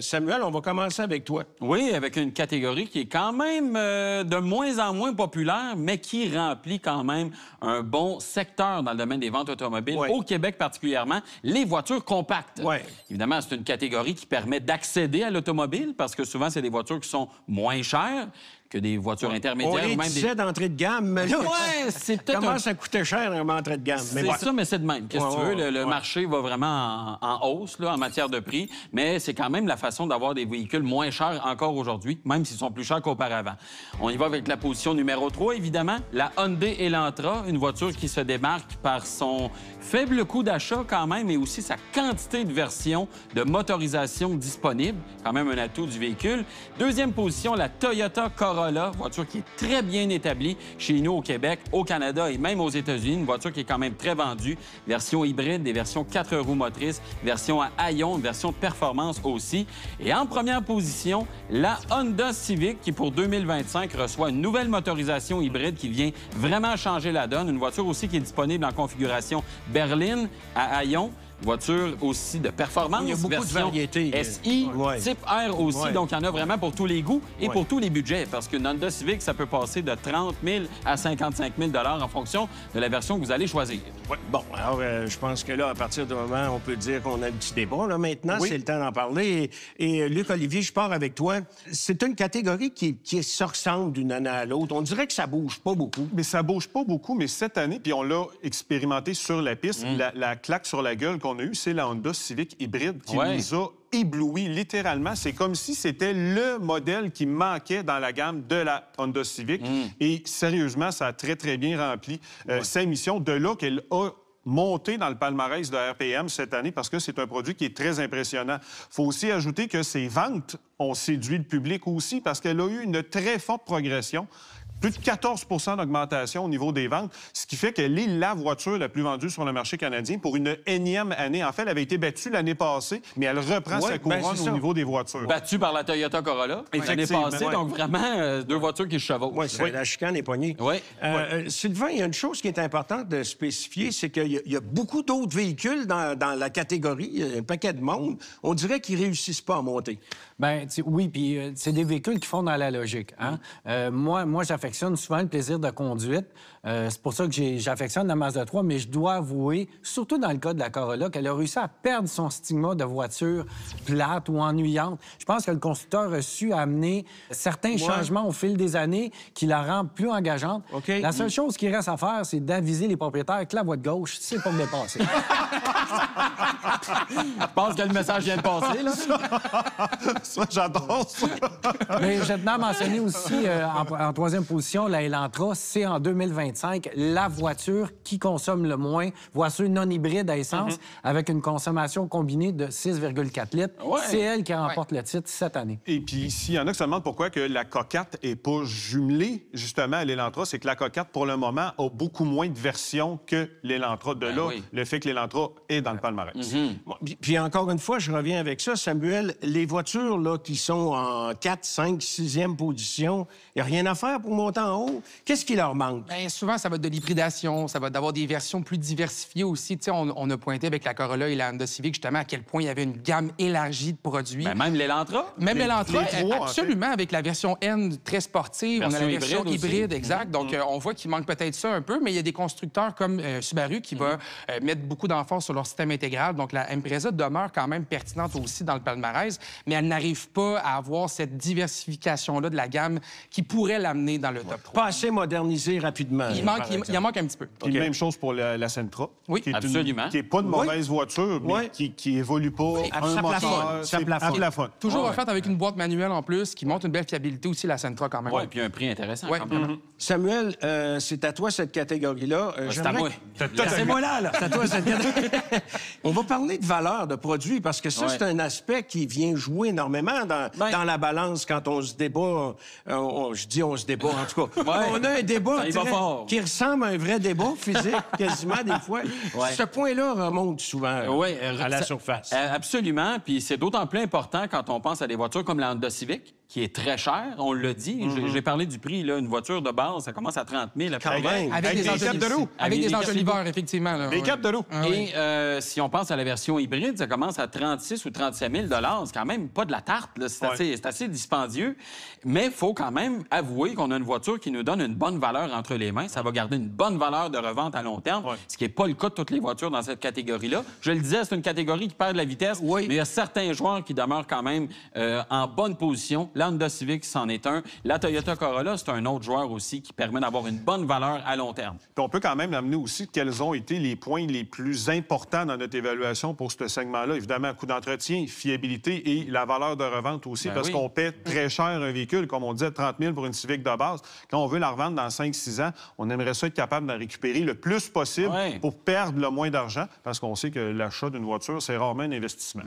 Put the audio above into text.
Samuel, on va commencer avec toi. Oui, avec une catégorie qui est quand même de moins en moins populaire, mais qui remplit quand même un bon secteur dans le domaine des ventes automobiles, au Québec particulièrement, les voitures compactes. Évidemment, c'est une catégorie qui permet d'accéder à l'automobile parce que souvent, c'est des voitures qui sont moins chères que des voitures intermédiaires. On les disait d'entrée de gamme, mais là, c'est peut-être comment ça coûtait cher une entrée de gamme? C'est ça, mais c'est de même. Qu'est-ce que tu veux? Le marché va vraiment en hausse là, en matière de prix, mais c'est quand même la façon d'avoir des véhicules moins chers encore aujourd'hui, même s'ils sont plus chers qu'auparavant. On y va avec la position numéro 3, évidemment, la Hyundai Elantra, une voiture qui se démarque par son faible coût d'achat quand même, et aussi sa quantité de versions de motorisation disponibles, quand même un atout du véhicule. Deuxième position, la Toyota Corolla, voiture qui est très bien établie chez nous au Québec, au Canada et même aux États-Unis, une voiture qui est quand même très vendue, version hybride, des versions 4 roues motrices, version à haillons, version de performance aussi. Et en première position, la Honda Civic qui, pour 2025, reçoit une nouvelle motorisation hybride qui vient vraiment changer la donne, une voiture aussi qui est disponible en configuration berline à haillons. Voiture aussi de performance, il y a beaucoup de variétés. SI, type R aussi, donc il y en a vraiment pour tous les goûts et pour tous les budgets, parce qu'une Honda Civic, ça peut passer de 30 000 à 55 000 en fonction de la version que vous allez choisir. Bon, alors je pense que là, à partir du moment, on peut dire qu'on a le petit débat. Là, maintenant, c'est le temps d'en parler. Et Luc-Olivier, je pars avec toi. C'est une catégorie qui se ressemble d'une année à l'autre. On dirait que ça bouge pas beaucoup. Mais ça bouge pas beaucoup, mais cette année, puis on l'a expérimenté sur la piste, la claque sur la gueule qu'on a eue, c'est la Honda Civic hybride qui nous a ébloui, littéralement. C'est comme si c'était le modèle qui manquait dans la gamme de la Honda Civic. Et sérieusement, ça a très, très bien rempli sa mission. De là qu'elle a monté dans le palmarès de RPM cette année parce que c'est un produit qui est très impressionnant. Il faut aussi ajouter que ses ventes ont séduit le public aussi parce qu'elle a eu une très forte progression. Plus de 14 d'augmentation au niveau des ventes, ce qui fait qu'elle est la voiture la plus vendue sur le marché canadien pour une énième année. En fait, elle avait été battue l'année passée, mais elle reprend sa couronne au niveau des voitures. Battue par la Toyota Corolla l'année passée, donc vraiment deux voitures qui se chevauchent. Oui, c'est la chicane est poignée. Sylvain, il y a une chose qui est importante de spécifier, c'est qu'il y a beaucoup d'autres véhicules dans la catégorie, un paquet de monde. On dirait qu'ils ne réussissent pas à monter. Bien, oui, puis c'est des véhicules qui font dans la logique. Hein? Moi, j'affectionne souvent le plaisir de conduite. C'est pour ça que j'affectionne la Mazda 3, mais je dois avouer, surtout dans le cas de la Corolla, qu'elle a réussi à perdre son stigma de voiture plate ou ennuyante. Je pense que le constructeur a su amener certains changements au fil des années qui la rendent plus engageante. La seule chose qui reste à faire, c'est d'aviser les propriétaires que la voie de gauche, c'est pas me dépasser. Je pense que le message vient de passer, là. Ça, j'adore ça. Mais je tenais à mentionner aussi, en troisième position, la Elantra, c'est en 2025 la voiture qui consomme le moins, voiture non hybride à essence, avec une consommation combinée de 6,4 litres. C'est elle qui remporte le titre cette année. Et puis, s'il y en a qui se demandent pourquoi que la Coquette n'est pas jumelée, justement, à l'Elantra, c'est que la Coquette, pour le moment, a beaucoup moins de versions que l'Elantra. De là, le fait que l'Elantra est dans le palmarès. Puis encore une fois, je reviens avec ça, Samuel, les voitures là, qui sont en 4, 5, 6e position, il n'y a rien à faire pour monter en haut. Qu'est-ce qui leur manque? Bien, souvent, ça va être de l'hybridation, ça va d'avoir des versions plus diversifiées aussi. Tu sais, on a pointé avec la Corolla et la Honda Civic, justement, à quel point il y avait une gamme élargie de produits. Ben, même l'Elantra? Même l'Elantra, absolument, avec la version N très sportive. On a la version hybride, exact. Donc, on voit qu'il manque peut-être ça un peu, mais il y a des constructeurs comme Subaru qui va mettre beaucoup d'emphase sur leur système intégral. Donc, la Impreza demeure quand même pertinente aussi dans le palmarès, mais elle n'arrive pas à avoir cette diversification-là de la gamme qui pourrait l'amener dans le top 3. Pas assez modernisé rapidement. Il en manque un petit peu. Puis même chose pour la Sentra. Oui, absolument. Qui n'est pas de mauvaise voiture, mais qui évolue pas. Ça plafonne. Toujours offerte avec une boîte manuelle en plus, qui montre une belle fiabilité aussi, la Sentra, quand même. Oui, puis un prix intéressant. Quand même. Samuel, c'est à toi cette catégorie-là. C'est à moi. C'est moi là. C'est à toi cette catégorie. On va parler de valeur de produit, parce que ça, c'est un aspect qui vient jouer énormément dans la balance quand on se débat. Je dis on se débat, en tout cas. On a un débat qui ressemble à un vrai débat physique, quasiment des fois. Ce point-là remonte souvent à la surface. Absolument. Puis c'est d'autant plus important quand on pense à des voitures comme la Honda Civic, qui est très cher, on l'a dit. J'ai parlé du prix, là, une voiture de base, ça commence à 30 000 Quand même. Avec des enjoliveurs. Avec des enjoliveurs, effectivement. Là, des capes de l'eau. Et si on pense à la version hybride, ça commence à 36 ou 37 000 $. C'est quand même pas de la tarte. C'est assez dispendieux. Mais il faut quand même avouer qu'on a une voiture qui nous donne une bonne valeur entre les mains. Ça va garder une bonne valeur de revente à long terme, ce qui n'est pas le cas de toutes les voitures dans cette catégorie-là. Je le disais, c'est une catégorie qui perd de la vitesse, mais il y a certains joueurs qui demeurent quand même en bonne position. La Honda Civic, c'en est un. La Toyota Corolla, c'est un autre joueur aussi qui permet d'avoir une bonne valeur à long terme. Puis on peut quand même amener aussi quels ont été les points les plus importants dans notre évaluation pour ce segment-là. Évidemment, coût d'entretien, fiabilité et la valeur de revente aussi, parce qu'on paie très cher un véhicule, comme on disait, 30 000 pour une Civic de base. Quand on veut la revendre dans 5-6 ans, on aimerait ça être capable d'en récupérer le plus possible pour perdre le moins d'argent, parce qu'on sait que l'achat d'une voiture, c'est rarement un investissement.